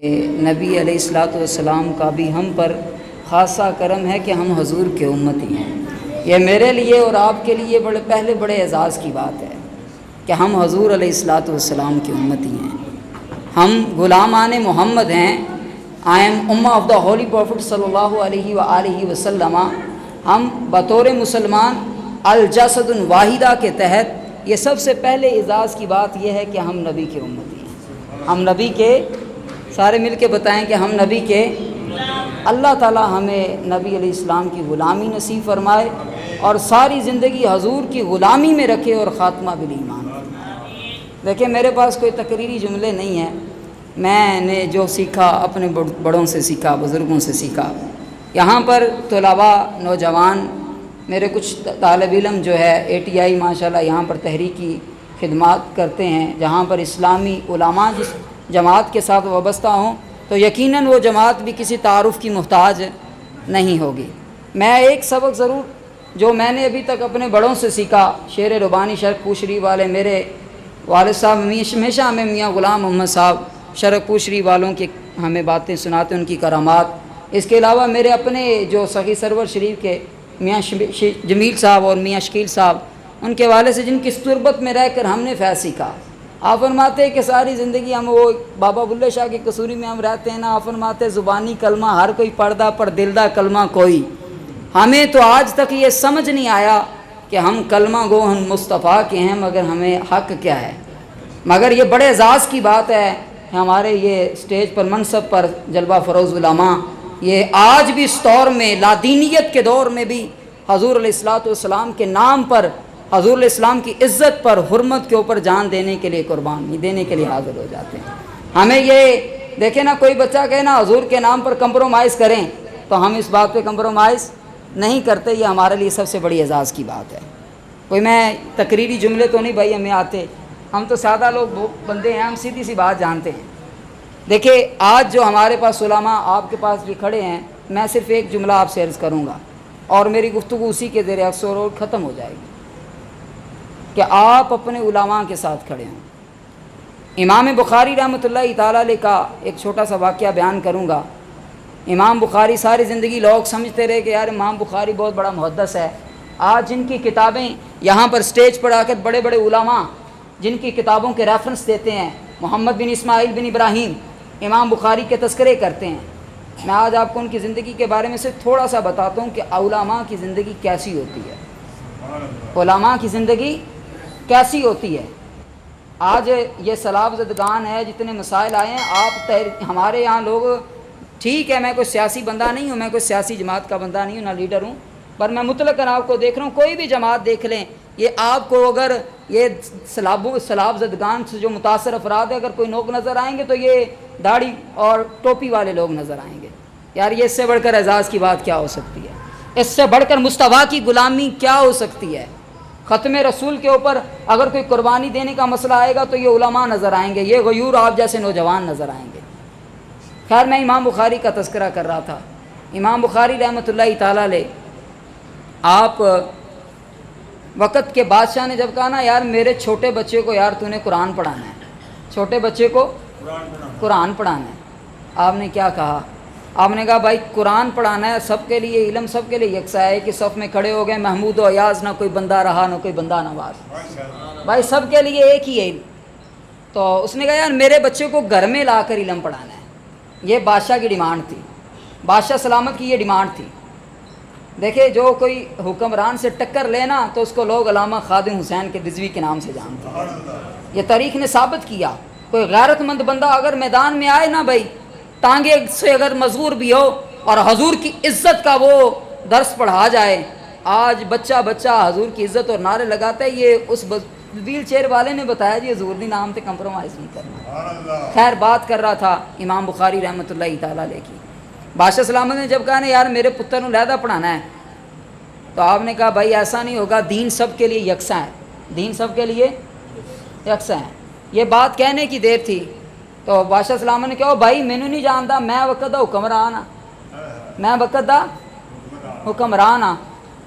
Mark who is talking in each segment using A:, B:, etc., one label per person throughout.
A: نبی علیہ الصلوۃ والسلام کا بھی ہم پر خاصہ کرم ہے کہ ہم حضور کے امتی ہیں۔ یہ میرے لیے اور آپ کے لیے بڑے اعزاز کی بات ہے کہ ہم حضور علیہ الصلوۃ والسلام کے امتی ہیں۔ ہم غلامان محمد ہیں۔ آئی ایم امہ آف دا ہولی پروفٹ صلی اللہ علیہ وآلہ وسلم۔ ہم بطور مسلمان الجسد واحدہ کے تحت یہ سب سے پہلے اعزاز کی بات یہ ہے کہ ہم نبی کے امتی ہیں۔ ہم نبی کے، سارے مل کے بتائیں کہ ہم نبی کے، اللہ تعالی ہمیں نبی علیہ السلام کی غلامی نصیب فرمائے اور ساری زندگی حضور کی غلامی میں رکھے اور خاتمہ بالایمان۔ دیکھیں میرے پاس کوئی تقریری جملے نہیں ہیں، میں نے جو سیکھا اپنے بڑوں سے سیکھا، بزرگوں سے سیکھا۔ یہاں پر طلباء، نوجوان، میرے کچھ طالب علم جو ہے ATI ماشاءاللہ یہاں پر تحریکی خدمات کرتے ہیں، جہاں پر اسلامی علماء جس جماعت کے ساتھ وابستہ ہوں تو یقیناً وہ جماعت بھی کسی تعارف کی محتاج نہیں ہوگی۔ میں ایک سبق ضرور جو میں نے ابھی تک اپنے بڑوں سے سیکھا، شیر ربانی شرق پوشری والے میرے والد صاحب ہمیشہ ہمیں میاں غلام محمد صاحب شرق پوشری والوں کی ہمیں باتیں سناتے، ان کی کرامات۔ اس کے علاوہ میرے اپنے جو سخی سرور شریف کے میاں جمیل صاحب اور میاں شکیل صاحب، ان کے والد سے جن کی صحبت میں رہ کر ہم نے فیض سیکھا۔ آپ فرماتے ہیں کہ ساری زندگی ہم وہ بابا بلے شاہ کی قصوری میں ہم رہتے ہیں نا، آپ فرماتے زبانی کلمہ ہر کوئی پڑھدا پر دلدا کلمہ کوئی۔ ہمیں تو آج تک یہ سمجھ نہیں آیا کہ ہم کلمہ گو ہم مصطفیٰ کے ہیں، مگر ہمیں حق کیا ہے۔ مگر یہ بڑے اعزاز کی بات ہے کہ ہمارے یہ اسٹیج پر منصب پر جلوہ فروز علماء یہ آج بھی اس دور میں، لادینیت کے دور میں بھی حضور علیہ الصلوۃ والسلام کے نام پر، حضور علیہ السلام کی عزت پر، حرمت کے اوپر جان دینے کے لیے، قربانی دینے کے لیے حاضر ہو جاتے ہیں۔ ہمیں یہ دیکھیں نا، کوئی بچہ کہے نا حضور کے نام پر کمپرومائز کریں تو ہم اس بات پہ کمپرومائز نہیں کرتے۔ یہ ہمارے لیے سب سے بڑی اعزاز کی بات ہے۔ کوئی میں تقریری جملے تو نہیں بھائی ہمیں آتے، ہم تو سادہ لوگ بندے ہیں، ہم سیدھی سی بات جانتے ہیں۔ دیکھیں آج جو ہمارے پاس علماء آپ کے پاس بھی کھڑے ہیں، میں صرف ایک جملہ آپ سے عرض کروں گا اور میری گفتگو اسی کے زیر اثر اور ختم ہو جائے گی کہ آپ اپنے علماء کے ساتھ کھڑے ہیں۔ امام بخاری رحمۃ اللہ تعالیٰ علیہ کا ایک چھوٹا سا واقعہ بیان کروں گا۔ امام بخاری ساری زندگی لوگ سمجھتے رہے کہ یار امام بخاری بہت بڑا محدث ہے۔ آج جن کی کتابیں یہاں پر سٹیج پر آ کر بڑے بڑے علماء جن کی کتابوں کے ریفرنس دیتے ہیں، محمد بن اسماعیل بن ابراہیم امام بخاری کے تذکرے کرتے ہیں۔ میں آج آپ کو ان کی زندگی کے بارے میں سے تھوڑا سا بتاتا ہوں کہ علماء کی زندگی کیسی ہوتی ہے، علماء کی زندگی کیسی ہوتی ہے۔ آج یہ سیلاب زدگان ہے، جتنے مسائل آئے ہیں، آپ ہمارے یہاں لوگ، ٹھیک ہے میں کوئی سیاسی بندہ نہیں ہوں، میں کوئی سیاسی جماعت کا بندہ نہیں ہوں، نہ لیڈر ہوں، پر میں مطلقاً آپ کو دیکھ رہا ہوں، کوئی بھی جماعت دیکھ لیں، یہ آپ کو اگر یہ سیلاب زدگان سے جو متاثر افراد ہیں، اگر کوئی لوگ نظر آئیں گے تو یہ داڑھی اور ٹوپی والے لوگ نظر آئیں گے۔ یار یہ اس سے بڑھ کر اعزاز کی بات کیا ہو سکتی ہے؟ اس سے بڑھ کر مصطفیٰ کی غلامی کیا ہو سکتی ہے؟ ختم رسول کے اوپر اگر کوئی قربانی دینے کا مسئلہ آئے گا تو یہ علماء نظر آئیں گے، یہ غیور آپ جیسے نوجوان نظر آئیں گے۔ خیر میں امام بخاری کا تذکرہ کر رہا تھا۔ امام بخاری رحمۃ اللہ تعالیٰ علیہ، آپ وقت کے بادشاہ نے جب کہا نا یار میرے چھوٹے بچے کو یار تو نے قرآن پڑھانا ہے، چھوٹے بچے کو قرآن پڑھانا ہے، آپ نے کیا کہا؟ آپ نے کہا بھائی قرآن پڑھانا ہے، سب کے لیے علم سب کے لیے یکساں ہے کہ صف میں کھڑے ہو گئے محمود و ایاز، نہ کوئی بندہ رہا نہ کوئی بندہ نواز، بھائی سب کے لیے ایک ہی ہے علم۔ تو اس نے کہا یار میرے بچے کو گھر میں لا کر علم پڑھانا ہے۔ یہ بادشاہ کی ڈیمانڈ تھی، بادشاہ سلامت کی یہ ڈیمانڈ تھی۔ دیکھیں جو کوئی حکمران سے ٹکر لینا تو اس کو لوگ علامہ خادم حسین کے رضوی کے نام سے جانتے ہیں۔ یہ تاریخ نے ثابت کیا، کوئی غیرت مند بندہ اگر میدان میں آئے نا بھائی، ٹانگے سے اگر مزور بھی ہو اور حضور کی عزت کا وہ درس پڑھا جائے، آج بچہ حضور کی عزت اور نعرے لگاتا ہے، یہ اس ویل چیئر والے نے بتایا جی حضور دی نام تے کمپرومائز نہیں کرنا۔ خیر بات کر رہا تھا امام بخاری رحمۃ اللہ تعالیٰ علیہ کی۔ بادشاہ سلامت نے جب کہا نا یار میرے پتر کو علیحدہ پڑھانا ہے، تو آپ نے کہا بھائی ایسا نہیں ہوگا، دین سب کے لیے یکساں ہے، دین سب کے لیے یکساں ہے۔ یہ بات کہنے کی دیر تھی تو بادشاہ سلامت نے کہا بھائی مینوں نہیں جانتا، میں وقت دا حکمران ہاں، میں وقت دا حکمران ہاں۔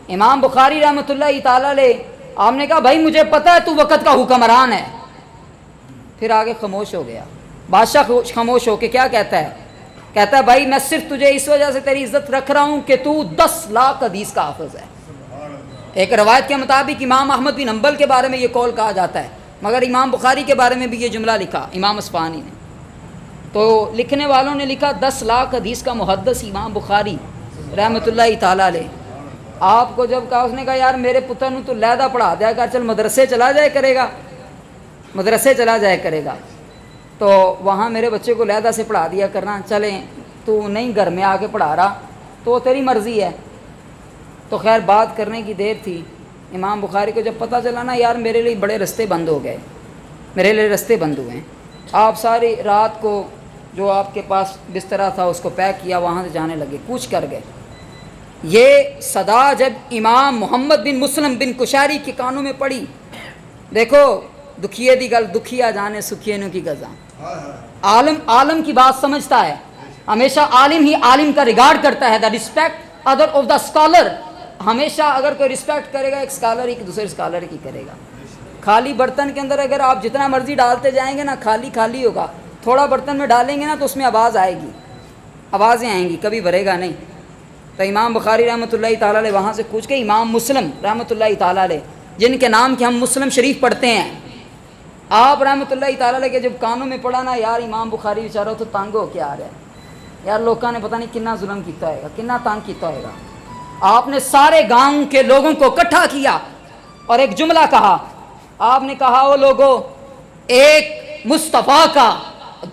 A: امام بخاری رحمۃ اللہ تعالیٰ علیہ، آپ نے کہا بھائی مجھے پتہ ہے تو وقت کا حکمران ہے۔ پھر آگے خاموش ہو گیا۔ بادشاہ خاموش ہو کے کیا کہتا ہے؟ کہتا ہے بھائی میں صرف تجھے اس وجہ سے تیری عزت رکھ رہا ہوں کہ تو 10 لاکھ حدیث کا حافظ ہے۔ ایک روایت کے مطابق امام احمد بن حنبل کے بارے میں یہ قول کہا جاتا ہے، مگر امام بخاری کے بارے میں بھی یہ جملہ لکھا امام اصفہانی نے۔ تو لکھنے والوں نے لکھا 10 لاکھ حدیث کا محدث امام بخاری رحمۃ اللہ تعالیٰ علیہ۔ آپ کو جب کہا، اس نے کہا یار میرے پتر نو تو لہدہ پڑھا دیا کر، چل مدرسے چلا جائے کرے گا، مدرسے چلا جائے کرے گا، تو وہاں میرے بچے کو لہدہ سے پڑھا دیا کرنا، چلیں تو نہیں گھر میں آ کے پڑھا رہا تو تیری مرضی ہے۔ تو خیر بات کرنے کی دیر تھی، امام بخاری کو جب پتہ چلا نا یار میرے لیے بڑے رستے بند ہو گئے، میرے لیے رستے بند ہوئے ہیں، آپ ساری رات کو جو آپ کے پاس بسترا تھا اس کو پیک کیا، وہاں سے جانے لگے، کوچ کر گئے۔ یہ صدا جب امام محمد بن مسلم بن کشاری کے کانوں میں پڑی، دیکھو دکھیے دی گل دکھیا جانے سکھیے نو کی گزاں، عالم کی بات سمجھتا ہے، ہمیشہ عالم ہی عالم کا ریگارڈ کرتا ہے، the respect other of the scholar, ہمیشہ اگر کوئی رسپیکٹ کرے گا ایک اسکالر ہی دوسرے اسکالر کی کرے گا۔ خالی برتن کے اندر اگر آپ جتنا مرضی ڈالتے جائیں گے نا خالی خالی ہوگا، تھوڑا برتن میں ڈالیں گے نا تو اس میں آواز آئے گی، آوازیں آئیں گی، کبھی بھرے گا نہیں۔ تو امام بخاری رحمۃ اللہ تعالیٰ علیہ وہاں سے کوچ کے امام مسلم رحمۃ اللہ تعالیٰ علیہ، جن کے نام کے ہم مسلم شریف پڑھتے ہیں، آپ رحمۃ اللہ تعالیٰ علیہ کے جب کانوں میں پڑا نا یار امام بخاری بیچارہ تو تنگ ہو کے آ رہا ہے، یار لوگوں نے پتہ نہیں کتنا ظلم کیتا ہوئے گا، کتنا تنگ کیتا ہوئے گا۔ آپ نے سارے گاؤں کے لوگوں کو اکٹھا کیا اور ایک جملہ کہا، آپ نے کہا او لوگو، ایک مصطفیٰ کا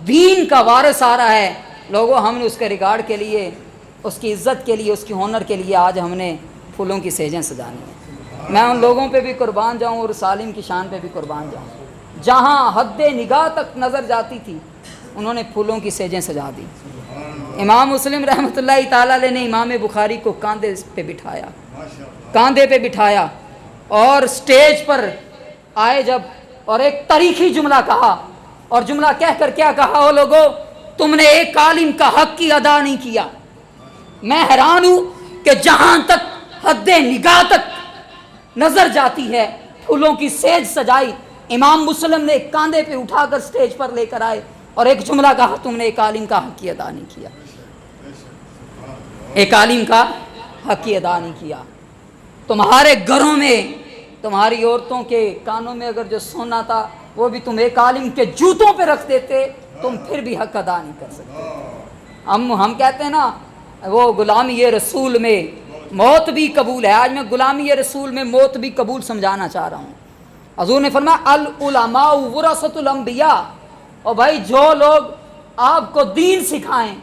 A: دین کا وارث آ رہا ہے، لوگوں ہم نے اس کے ریگارڈ کے لیے، اس کی عزت کے لیے، اس کی ہونر کے لیے آج ہم نے پھولوں کی سیجیں سجانی ہیں۔ میں ان لوگوں پہ بھی قربان جاؤں اور سالم کی شان پہ بھی قربان جاؤں، جہاں حد نگاہ تک نظر جاتی تھی انہوں نے پھولوں کی سیجیں سجا دی۔ امام مسلم رحمۃ اللہ تعالیٰ علیہ نے امام بخاری کو کاندھے پہ بٹھایا، کاندھے پہ بٹھایا اور سٹیج پر آئے جب، اور ایک تاریخی جملہ کہا، اور جملہ کہہ کر کیا کہا، او لوگو تم نے ایک عالم کا حق کی ادا نہیں کیا۔ میں حیران ہوں کہ جہاں تک حد نگاہ تک نظر جاتی ہے پھولوں کی سیج سجائی، امام مسلم نے ایک کاندھے پہ اٹھا کر سٹیج پر لے کر آئے اور ایک جملہ کہا، تم نے ایک عالم کا حق کی ادا نہیں کیا، ایک عالم کا حق کی ادا نہیں کیا۔ تمہارے گھروں میں تمہاری عورتوں کے کانوں میں اگر جو سونا تھا وہ بھی تم ایک عالم کے جوتوں پہ رکھ دیتے، تم پھر بھی حق ادا نہیں کر سکتے۔ ہم کہتے ہیں نا وہ غلامی رسول میں موت بھی قبول ہے، آج میں غلامی رسول میں موت بھی قبول سمجھانا چاہ رہا ہوں۔ حضور نے فرمایا العلماء ورثۃ الانبیاء، اور بھائی جو لوگ آپ کو دین سکھائیں،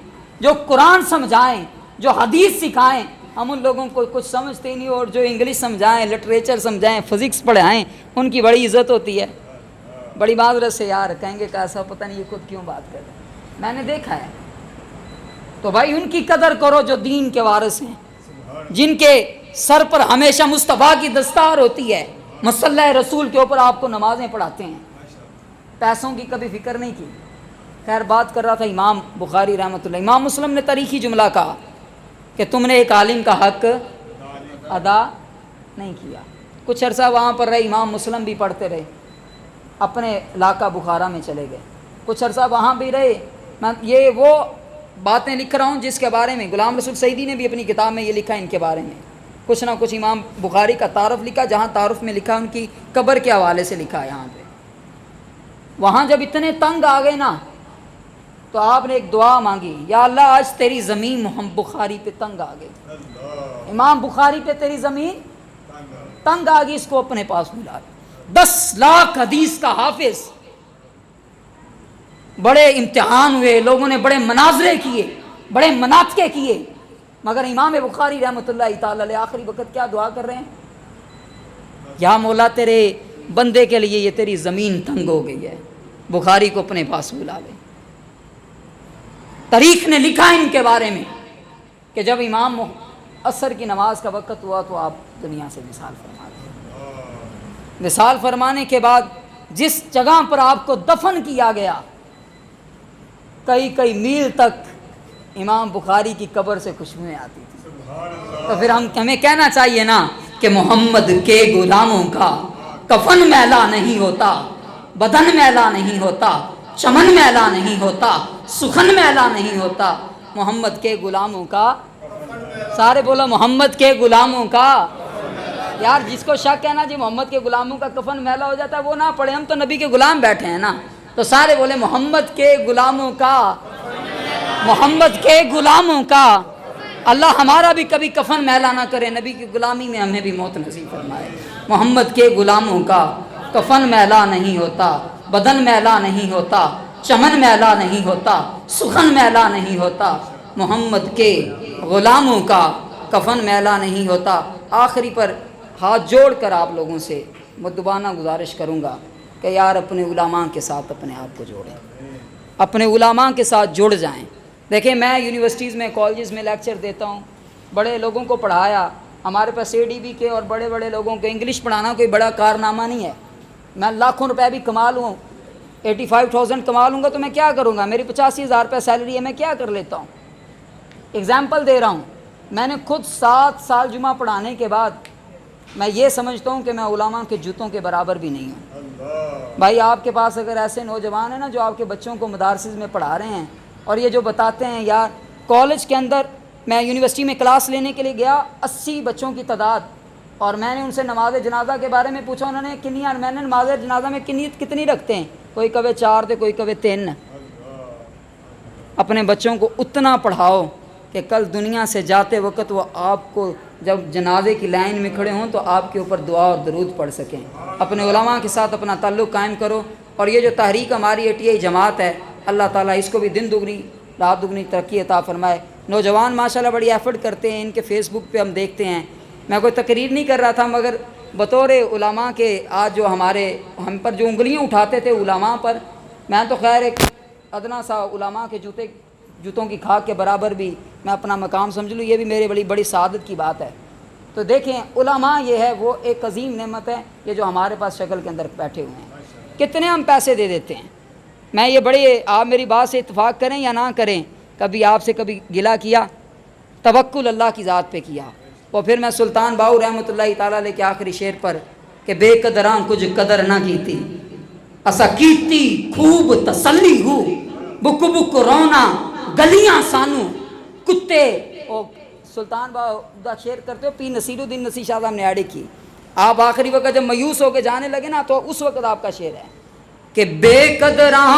A: جو قرآن سمجھائیں، جو حدیث سکھائیں، ہم ان لوگوں کو کچھ سمجھتے ہی نہیں، اور جو انگلش سمجھائیں، لٹریچر سمجھائیں، فزکس پڑھائیں، ان کی بڑی عزت ہوتی ہے۔ بڑی معذرت سے یار کہیں گے کیسا پتہ نہیں یہ خود کیوں بات کر رہے ہیں، میں نے دیکھا ہے۔ تو بھائی ان کی قدر کرو جو دین کے وارث ہیں، جن کے سر پر ہمیشہ مصطفیٰ کی دستار ہوتی ہے، مصلی رسول کے اوپر آپ کو نمازیں پڑھاتے ہیں، پیسوں کی کبھی فکر نہیں کی۔ خیر بات کر رہا تھا امام بخاری رحمۃ اللہ، امام مسلم نے تاریخی جملہ کہا کہ تم نے ایک عالم کا حق ادا نہیں کیا۔ کچھ عرصہ وہاں پر رہے، امام مسلم بھی پڑھتے رہے، اپنے علاقہ بخارا میں چلے گئے، کچھ عرصہ وہاں بھی رہے۔ میں یہ وہ باتیں لکھ رہا ہوں جس کے بارے میں غلام رسول سعیدی نے بھی اپنی کتاب میں یہ لکھا، ان کے بارے میں کچھ نہ کچھ امام بخاری کا تعارف لکھا، جہاں تعارف میں لکھا ان کی قبر کے حوالے سے لکھا ہے یہاں پہ۔ وہاں جب اتنے تنگ آ گئے نا تو آپ نے ایک دعا مانگی، یا اللہ آج تیری زمین محمد بخاری پہ تنگ آ گئی، امام بخاری پہ تیری زمین تنگ آ گئی، اس کو اپنے پاس ملا۔ 10 لاکھ حدیث کا حافظ، بڑے امتحان ہوئے، لوگوں نے بڑے مناظرے کیے، بڑے مناطقے کیے، مگر امام بخاری رحمۃ اللہ تعالی علیہ آخری وقت کیا دعا کر رہے ہیں، یا مولا تیرے بندے کے لیے یہ تیری زمین تنگ ہو گئی ہے، بخاری کو اپنے پاس بلا لے۔ تاریخ نے لکھا ان کے بارے میں کہ جب امام عصر کی نماز کا وقت ہوا تو آپ دنیا سے وصال فرما گئے۔ وصال فرمانے کے بعد جس جگہ پر آپ کو دفن کیا گیا، کئی میل تک امام بخاری کی قبر سے خوشبوئیں آتی تھی۔ تو پھر ہمیں کہنا چاہیے نا کہ محمد کے غلاموں کا کفن میلا نہیں ہوتا، بدن میلا نہیں ہوتا، چمن میلا نہیں ہوتا، سخن میلا نہیں ہوتا، محمد کے غلاموں کا، سارے بولو محمد کے غلاموں کا۔ یار جس کو شک ہے نا جی محمد کے غلاموں کا کفن میلا ہو جاتا ہے وہ نہ پڑھے، ہم تو نبی کے غلام بیٹھے ہیں نا، تو سارے بولے محمد کے غلاموں کا، محمد کے غلاموں کا۔ اللہ ہمارا بھی کبھی کفن میلا نہ کرے، نبی کی غلامی میں ہمیں بھی موت نصیب فرمائے۔ محمد کے غلاموں کا کفن میلا نہیں ہوتا، بدن میلا نہیں ہوتا، چمن میلا نہیں ہوتا، سخن میلا نہیں ہوتا، محمد کے غلاموں کا کفن میلا نہیں ہوتا۔ آخری پر ہاتھ جوڑ کر آپ لوگوں سے مدبانہ گزارش کروں گا کہ یار اپنے علماء کے ساتھ اپنے آپ کو جوڑیں، اپنے علماء کے ساتھ جڑ جائیں۔ دیکھیں میں یونیورسٹیز میں کالجز میں لیکچر دیتا ہوں، بڑے لوگوں کو پڑھایا، ہمارے پاس ADB کے اور بڑے بڑے لوگوں کو انگلش پڑھانا کوئی بڑا کارنامہ نہیں ہے۔ میں لاکھوں روپے بھی کما لوں، 85,000 کما لوں گا تو میں کیا کروں گا؟ میری 85,000 روپے سیلری ہے، میں کیا کر لیتا ہوں؟ اگزامپل دے رہا ہوں، میں نے خود 7 سال جمعہ پڑھانے کے بعد میں یہ سمجھتا ہوں کہ میں علماء کے جوتوں کے برابر بھی نہیں ہوں۔ بھائی آپ کے پاس اگر ایسے نوجوان ہیں نا جو آپ کے بچوں کو مدارسز میں پڑھا رہے ہیں اور یہ جو بتاتے ہیں یار کالج کے اندر، میں یونیورسٹی میں کلاس لینے کے لیے گیا، 80 بچوں کی تعداد، اور میں نے ان سے نماز جنازہ کے بارے میں پوچھا، انہوں نے کنی، میں نے نماز جنازہ میں کتنی رکھتے ہیں، کوئی کہے 4 تھے، کوئی کہے 3۔ اپنے بچوں کو اتنا پڑھاؤ کہ کل دنیا سے جاتے وقت وہ آپ کو جب جنازے کی لائن میں کھڑے ہوں تو آپ کے اوپر دعا اور درود پڑھ سکیں۔ اپنے علماء کے ساتھ اپنا تعلق قائم کرو، اور یہ جو تحریک ہماری ATI جماعت ہے، اللہ تعالیٰ اس کو بھی دن دگنی رات دگنی ترقی عطا فرمائے۔ نوجوان ماشاءاللہ بڑی ایفرٹ کرتے ہیں، ان کے فیس بک پہ ہم دیکھتے ہیں۔ میں کوئی تقریر نہیں کر رہا تھا، مگر بطور علماء کے آج جو ہم پر جو انگلیاں اٹھاتے تھے علماء پر، میں تو خیر ایک ادنا سا علماء کے جوتوں کی کھاک کے برابر بھی میں اپنا مقام سمجھ لوں، یہ بھی میرے بڑی سعادت کی بات ہے۔ تو دیکھیں علماء یہ ہے وہ ایک عظیم نعمت ہے، یہ جو ہمارے پاس شکل کے اندر بیٹھے ہوئے ہیں۔ کتنے ہم پیسے دے دیتے ہیں، میں یہ آپ میری بات سے اتفاق کریں یا نہ کریں، کبھی آپ سے کبھی گلہ کیا؟ توکل اللہ کی ذات پہ کیا۔ اور پھر میں سلطان باؤ رحمۃ اللہ تعالیٰ علیہ کے آخری شعر پر کہ بے قدراں کچھ قدر نہ کیتی، اسا کیتی خوب تسلی ہو، بک بک رونا گلیاں سانو کتے۔ او سلطان باؤ دا شعر کرتے ہو، پی نصیر الدین نصیر شاہ صاحب نے ایڈ کی۔ آپ آخری وقت جب مایوس ہو کے جانے لگے نا تو اس وقت آپ کا شعر ہے کہ بے قدراں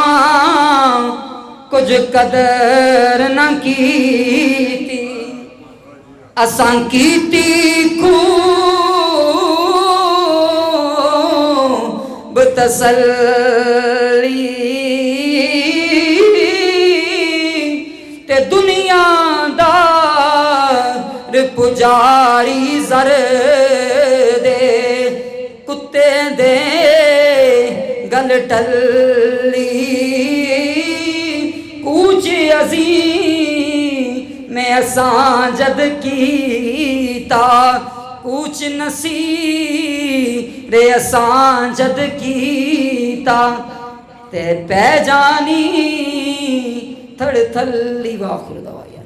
A: کچھ قدر نہ کیتی، اساں کیتی خوب تسلی، تے دنیا دار پجاری زر دے، کتے دے گل ٹلی، کوچ عظیم میں اساں جد کیتا، کوچ نصیر اساں جد کیتا، تے پہ جانی تھڑ تھلی۔ واخر دعوایا